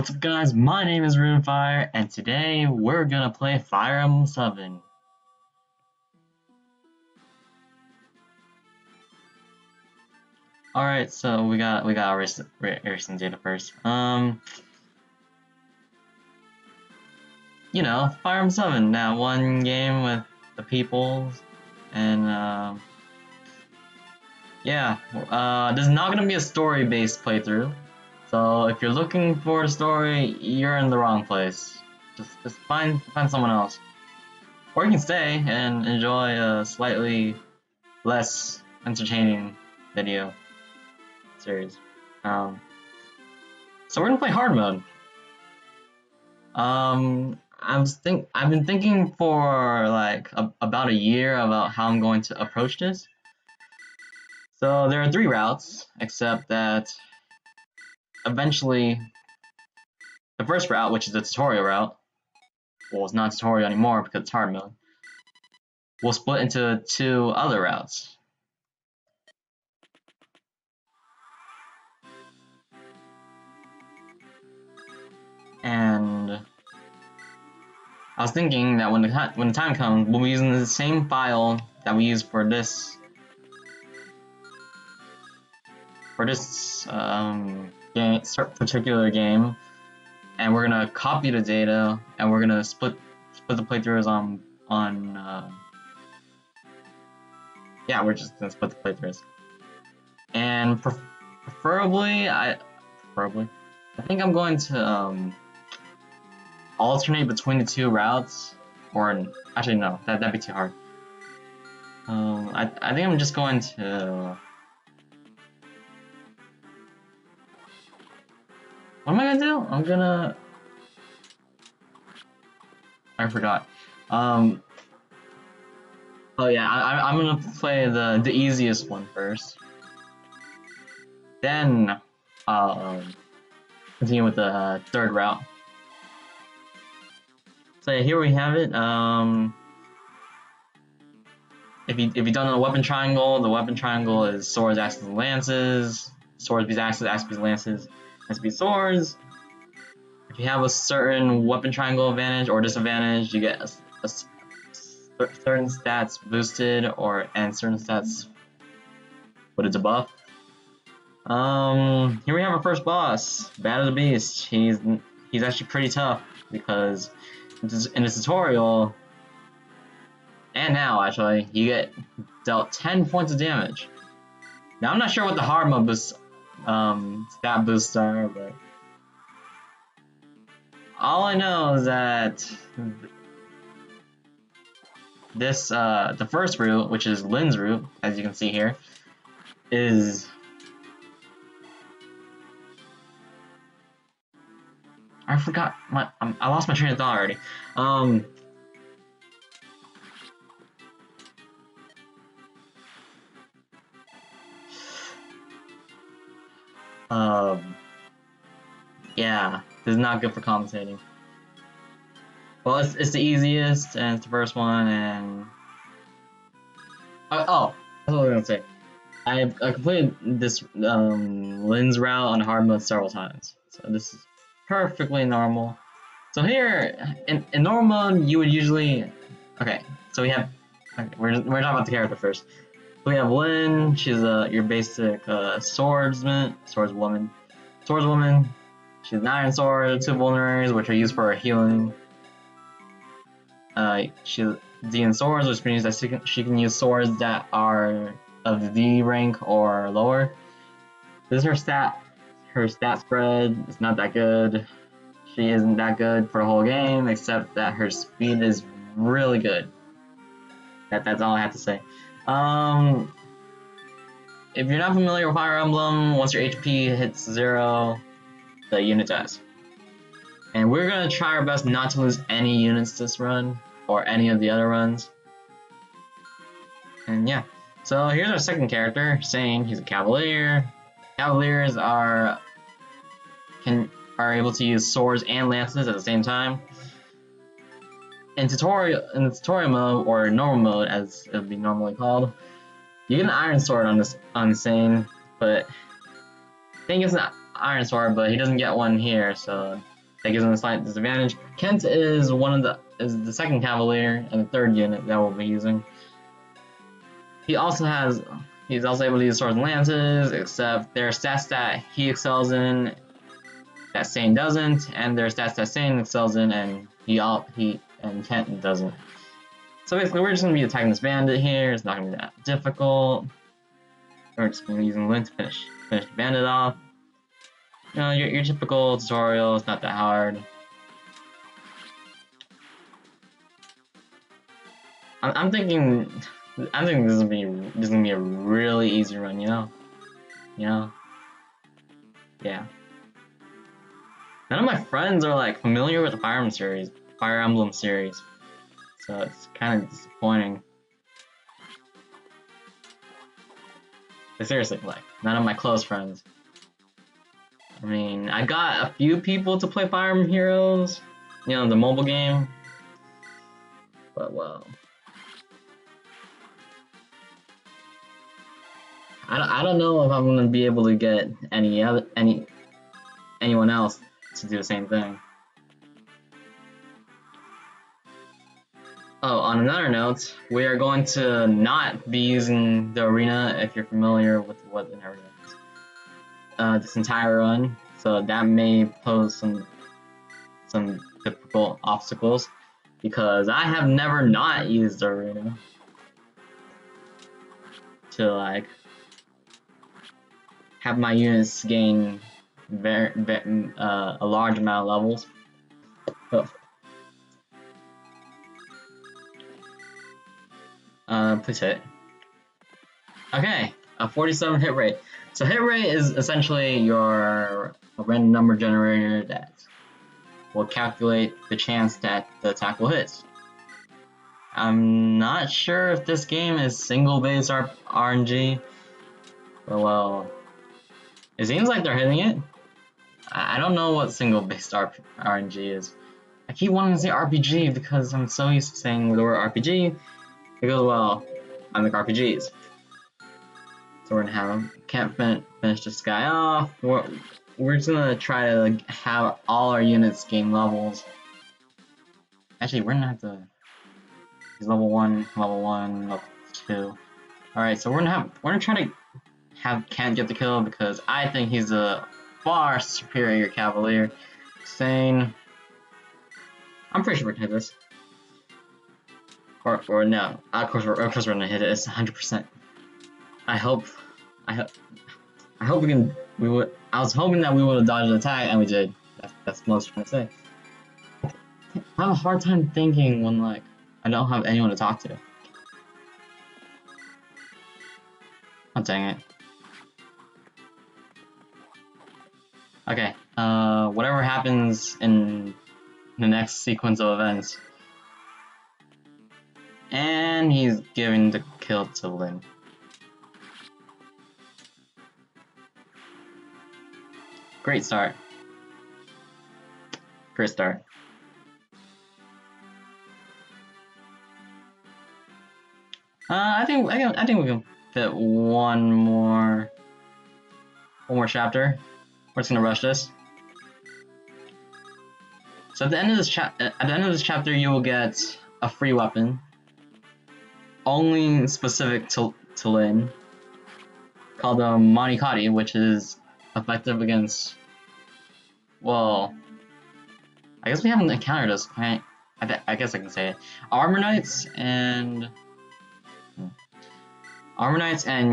What's up guys, my name is Runefire, and today we're gonna play Fire Emblem 7. Alright, so we got our racing data first. You know, Fire Emblem 7, that one game with the people, and yeah, this is not gonna be a story-based playthrough. So if you're looking for a story, you're in the wrong place. Just find someone else, or you can stay and enjoy a slightly less entertaining video series. So we're gonna play hard mode. I've been thinking for like about a year about how I'm going to approach this. So there are 3 routes, except that eventually the first route, which is the tutorial route, well, it's not tutorial anymore because it's hard mode, will split into 2 other routes. And I was thinking that when the time comes, we'll be using the same file that we used for this particular game, and we're gonna copy the data, and we're gonna split the playthroughs yeah, we're just gonna split the playthroughs. And preferably I think I'm going to alternate between the 2 routes, or actually no, that'd be too hard. I think I'm just going to. What am I gonna do? I forgot. Oh yeah, I'm gonna play the easiest one first. Then I'll continue with the 3rd route. So yeah, here we have it. If you don't know the weapon triangle is swords, axes, and lances. Swords beats axes, axes beats lances, lances beats swords. If you have a certain weapon triangle advantage or disadvantage, you get a certain stats boosted and certain stats with a debuff. Here we have our first boss, Bad of the Beast. He's actually pretty tough because in the tutorial, and now actually, you get dealt 10 points of damage. Now I'm not sure what the hard mode boost, stat boosts are, but all I know is that this the first route, which is Lynn's route, as you can see here, is I forgot I lost my train of thought already. Yeah, this is not good for commentating. Well, it's the easiest, and it's the first one, and oh, that's what I was gonna say. I completed this Lynn's route on hard mode several times, so this is perfectly normal. So here, in normal mode, you would usually, okay, so we have, okay, we're talking about the character first. So we have Lynn. She's your basic swordswoman. She's an iron sword, 2 vulneraries, which are used for her healing. She's D in swords, which means that she can use swords that are of D rank or lower. This is her stat. Her stat spread is not that good. She isn't that good for the whole game, except that her speed is really good. That's all I have to say. If you're not familiar with Fire Emblem, once your HP hits 0, the unit dies. And we're gonna try our best not to lose any units this run, or any of the other runs. And yeah, so here's our second character, Sane. He's a cavalier. Cavaliers are able to use swords and lances at the same time. In the tutorial mode, or normal mode as it would be normally called, you get an iron sword on Sane, but Sane gets an iron sword, but he doesn't get one here, so that gives him a slight disadvantage. Kent is the second Cavalier and the third unit that we'll be using. He's also able to use swords and lances, except there are stats that he excels in that Sane doesn't, and there are stats that Sane excels in and Kent doesn't. So basically, we're just gonna be attacking this bandit here. It's not gonna be that difficult. We're just gonna be using Link to finish the bandit off. You know, your typical tutorial. It's not that hard. I'm thinking this is gonna be a really easy run. You know. Yeah. None of my friends are like familiar with the Fire Emblem series, so it's kind of disappointing. But seriously, like none of my close friends. I mean, I got a few people to play Fire Emblem Heroes, you know, the mobile game, but well, I don't know if I'm gonna be able to get anyone else to do the same thing. Oh, on another note, we are going to not be using the arena if you're familiar with what an arena is. This entire run, so that may pose some difficult obstacles because I have never not used the arena to like have my units gain a large amount of levels. Please hit. Okay, a 47 hit rate. So hit rate is essentially your random number generator that will calculate the chance that the attack will hit. I'm not sure if this game is single base RNG, but well, it seems like they're hitting it. I don't know what single based RNG is. I keep wanting to say RPG because I'm so used to saying the word RPG. Because well, I like RPGs. So we're gonna can't finish this guy off. We're just gonna try to like, have all our units gain levels. Actually, we're gonna have to. He's level 1, level 2. Alright, so we're gonna try to have Kent get the kill because I think he's a far superior Cavalier. Sane. I'm pretty sure we're gonna hit this. Or no, of course we're gonna hit it. It's 100%. I hope we would. I was hoping that we would have dodged the attack, and we did. That's what I was trying to say. I have a hard time thinking when like I don't have anyone to talk to. Oh dang it. Okay. Whatever happens in the next sequence of events. And he's giving the kill to Lin. Great start. Great start. I think we can fit one more chapter. We're just gonna rush this. So at the end of this chapter, you will get a free weapon, only specific to Lin, called the Monikati, which is effective against. Well, I guess we haven't encountered this. I guess I can say it. Armor Knights and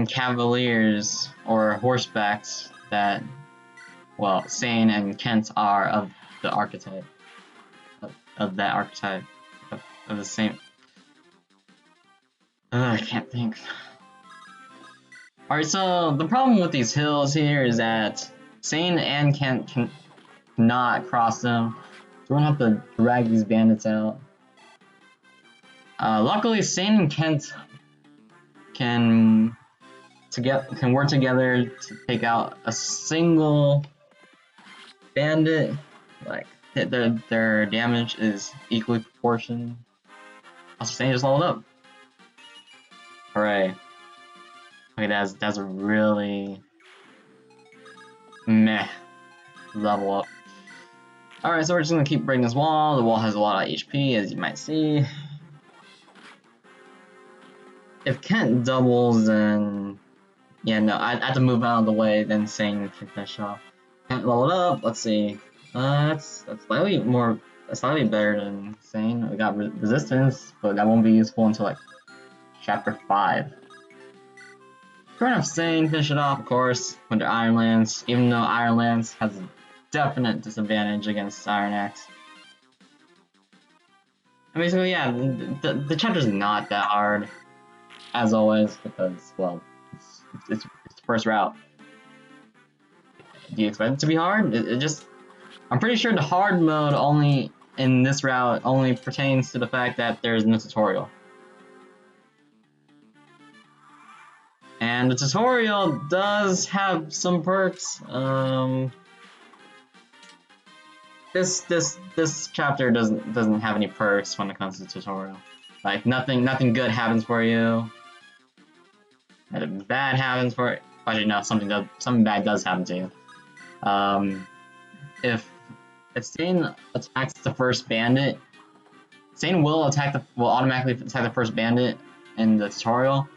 Cavaliers or Horsebacks that, well, Sane and Kent are of the archetype of that archetype of the same. I can't think. Alright, so the problem with these hills here is that Sane and Kent cannot cross them. So we're gonna have to drag these bandits out. Luckily, Sane and Kent can work together to take out a single bandit. Like their damage is equally proportioned. Also, Sane just leveled up. Hooray! Okay, that's a really meh level up. Alright, so we're just gonna keep breaking this wall. The wall has a lot of HP, as you might see. If Kent doubles, then yeah, no, I'd have to move out of the way, then Sane can finish off. Kent leveled up. Let's see. That's slightly more, slightly better than Sane. We got resistance, but that won't be useful until like chapter 5. Fair enough, Sane finish it off, of course, with the Iron Lance. Even though Iron Lance has a definite disadvantage against Iron Axe. I mean, so yeah, the chapter's not that hard, as always, because, well, it's the first route. Do you expect it to be hard? It just, I'm pretty sure the hard mode only, in this route, only pertains to the fact that there's no tutorial. And the tutorial does have some perks. This chapter doesn't have any perks when it comes to tutorial. Like nothing good happens for you. Nothing bad happens for you. Actually, no, something bad does happen to you. If Sane attacks the first bandit, Sane will automatically attack the first bandit in the tutorial.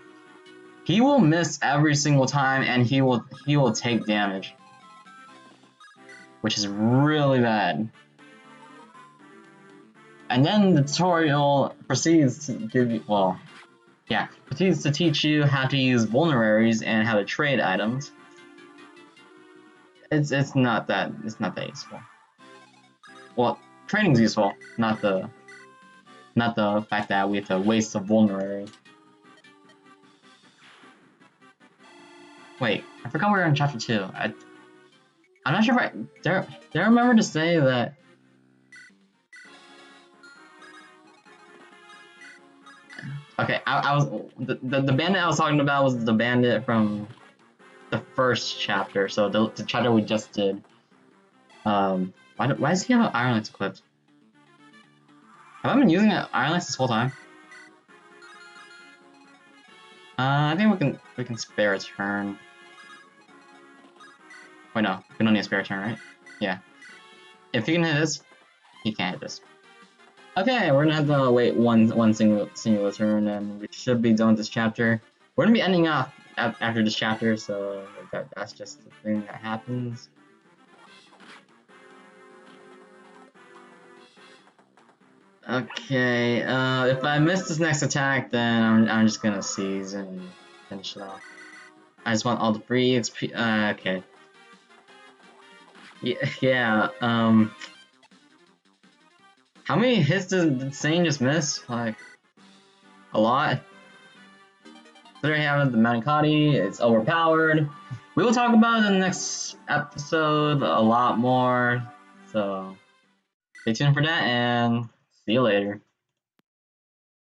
He will miss every single time, and he will take damage, which is really bad. And then the tutorial proceeds to give you, well, yeah, proceeds to teach you how to use vulneraries and how to trade items. It's not that useful. Well, trading's useful, not the fact that we have to waste a vulnerary. Wait, I forgot we were in chapter 2. I'm not sure if did I remember to say that. Okay, I was the bandit I was talking about was the bandit from the first chapter, so the chapter we just did. Why does he have an Iron Lance equipped? Have I been using an Iron Lance this whole time? I think we can spare a turn. Wait, no, we don't need a spare turn, right? Yeah. If he can hit this, he can't hit this. Okay, we're gonna have to wait one single turn, and we should be done with this chapter. We're gonna be ending off after this chapter, so that's just the thing that happens. Okay, if I miss this next attack, then I'm just gonna seize and finish it off. I just want all the free XP. Okay. Yeah. How many hits did Sane just miss? Like, a lot. There you have it, the Manicotti. It's overpowered. We will talk about it in the next episode a lot more. So, stay tuned for that, and see you later.